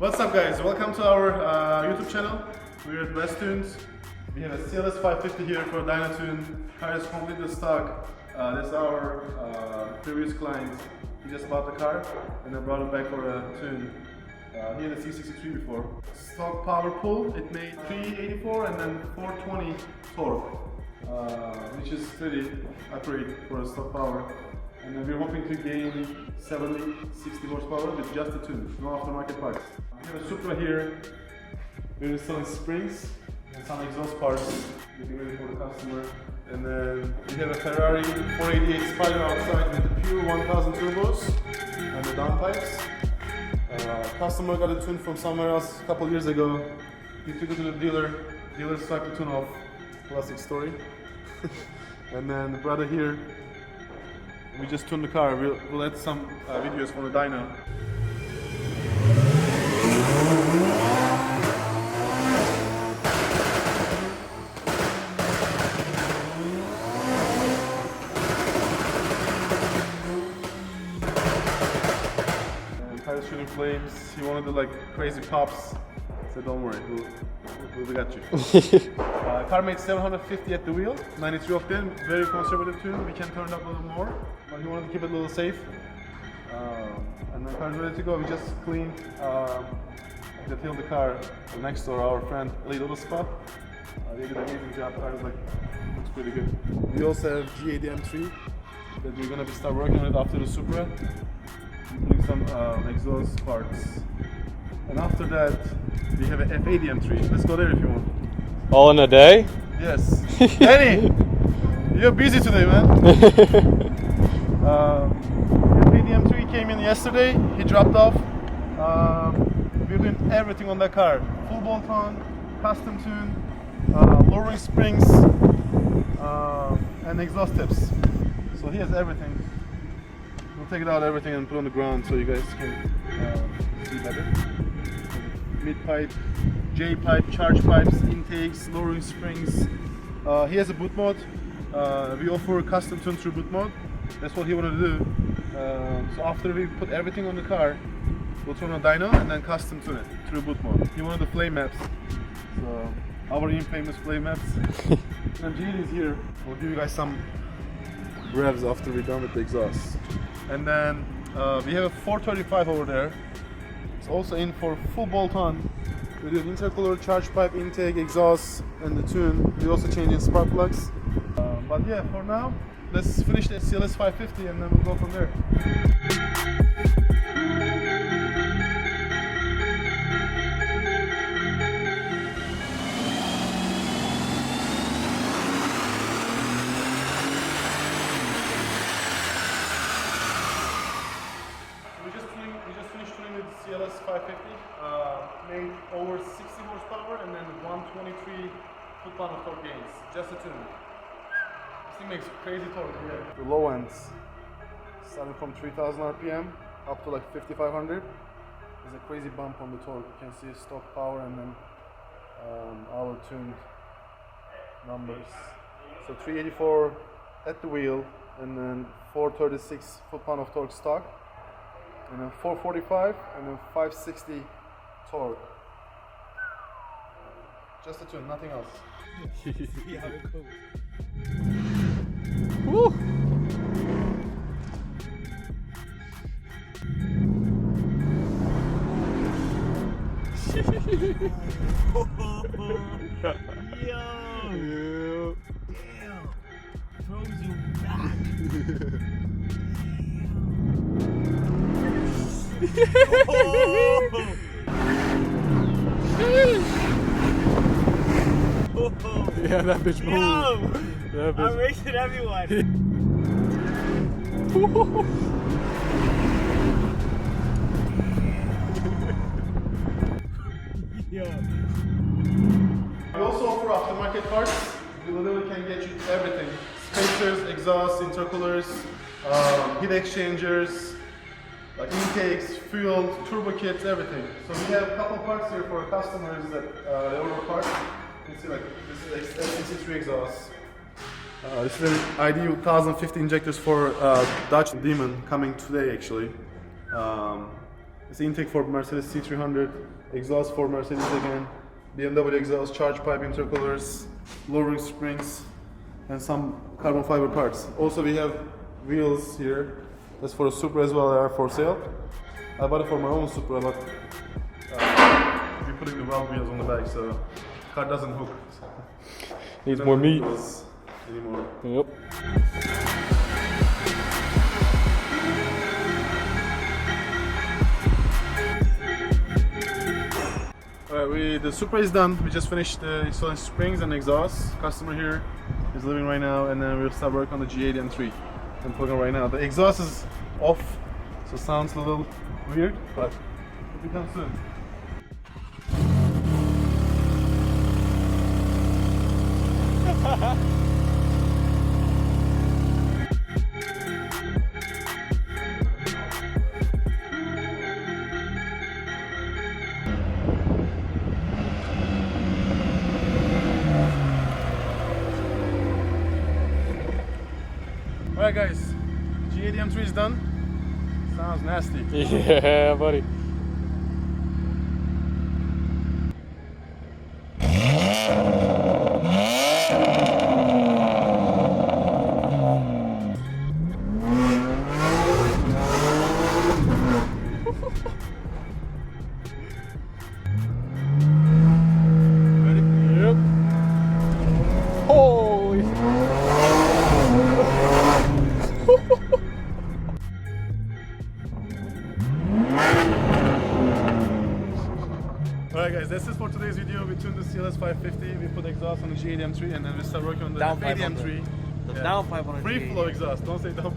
What's up guys, welcome to our YouTube channel. We're at West Tunes. We have a CLS 550 here for Dyno Tune. Car is completely stock. That's our previous client. He just bought the car and I brought it back for a tune. He had a C63 before. Stock power pull, it made 384 and then 420 torque, which is pretty accurate for a stock power. And then we're hoping to gain 70, 60 horsepower with just the tune, no aftermarket parts. We have a Supra here. We're installing springs and some exhaust parts, getting ready for the customer. And then we have a Ferrari 488 Spider outside with the pure 1000 turbos and the downpipes. Customer got a tune from somewhere else a couple years ago. He took it to the dealer. Dealer swiped the tune off. Classic story. And then the brother here, we just tuned the car. We'll add some videos from the dyno. Tires shooting flames. He wanted the like crazy pops. I said, don't worry, we got you. Car made 750 at the wheel, 93 of them, very conservative tune. We can turn it up a little more, but he wanted to keep it a little safe. And the car's ready to go. We just cleaned, detailed the car next door, our friend Lee Little Spot. They did an amazing job. The car is looks pretty good. We also have G80 M3 that we're gonna start working on it after the Supra. Putting some exhaust parts. And after that, we have an F80 M3. Let's go there if you want. All in a day? Yes. Danny, you're busy today, man. F80 M3 came in yesterday. He dropped off. We're doing everything on that car. Full bolt-on, custom tune, lowering springs, and exhaust tips. So he has everything. We'll take it out everything and put it on the ground so you guys can see better. Mid pipe, J pipe, charge pipes, intakes, lowering springs. He has a boot mode. We offer a custom tune through boot mode. That's what he wanted to do. So after we put everything on the car, we'll turn on dyno and then custom tune it through boot mode. He wanted the flame maps. So our infamous flame maps. And G80 is here. We'll give you guys some revs after we're done with the exhaust. And then we have a 435 over there. It's also in for full bolt-on. We do intercooler, charge pipe, intake, exhaust, and the tune. We also change in spark plugs. But yeah, for now, let's finish the CLS 550 and then we'll go from there. CLS 550 made over 60 horsepower and then 123 foot-pound of torque gains, just a tune. This thing makes crazy torque here. The low ends, starting from 3000 RPM up to like 5500. There's a crazy bump on the torque. You can see stock power and then our tuned numbers. So 384 at the wheel and then 436 foot-pound of torque stock. And then 445 and then 560 torque. Just a tune, nothing else. See how it goes. Woo! Yo! Damn! Throws you back! Yeah, that bitch moved. That bitch. I'm racing everyone. Yo. We also offer aftermarket parts. We literally can get you everything. Spacers, exhausts, intercoolers, heat exchangers, like intakes, fuel, turbo kits, everything. So we have a couple parts here for our customers that they order parts. You can see like this is C63 exhaust. This is an IDU 1050 injectors for Dodge Demon coming today actually. It's intake for Mercedes C300, exhaust for Mercedes again, BMW exhaust, charge pipe intercoolers, lowering springs, and some carbon fiber parts. Also we have wheels here. That's for a Supra as well, they are for sale. I bought it for my own Supra, but we're putting the valve wheels on the back, so the car doesn't hook. Needs more meat. Anymore. Yep. Alright, the Supra is done. We just finished installing springs and exhaust. Customer here is leaving right now, and then we'll start work on the G80 M3. I'm plugging right now. The exhaust is off, so sounds a little weird, but it'll be done soon. Alright guys, G80 M3 is done. Sounds nasty. Yeah, buddy. Ready? Yep. Holy. Alright guys, that's it for today's video. We tuned the CLS 550, we put exhaust on the G80 M3, and then we start working on the Down F80 500. M3. The down 500 Free flow exhaust, don't say down.